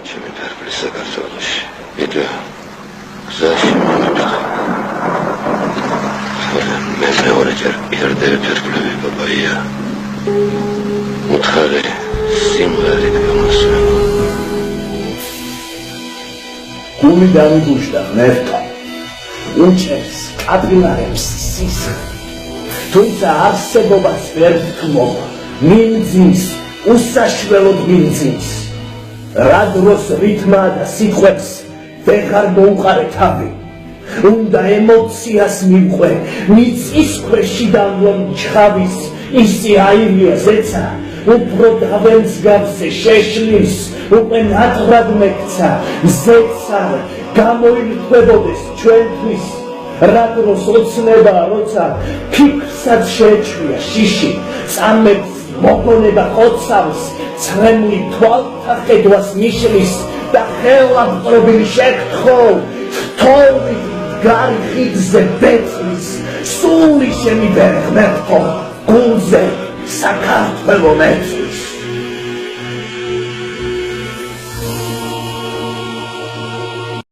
ჩემი ფერფლის საქართველოში იდე გზაში მომიტახე მე მეორეჯერ ერდები ფერფლები ბაბაია უთხარი სიმღერით გამოსვენა გული დამიგუშდა ღმერთო უჭერს კაპილარებს სისხლი თუმცა არსებობას ვერ ვთმობ მინძის უსაშველოდ მინძის რა დროს რითმა და სიტყვებს ვეღარ მოუყარე თავი უნდა ემოციას მივყვე მიწის ქვეში დამლონ ჩხავის ისი აირია ზეცა უფრო დავენს გავსე შეშლის უკვე ნატრად მეკცა ზეცა გამოირთვებოდეს ჩვენთვის რა დროს ოცნება როცა ფიქრსაც შეეჩვია შიში წამებს მოგონება ხოცავს ცრემლი თვალთა ხედვას ნიშნის და ხელაპყრობილი შეკთხო თოვლი გარი ხიდზე ბეწვის სული შემიბერე ღმერთო გულზე საქართველო მეც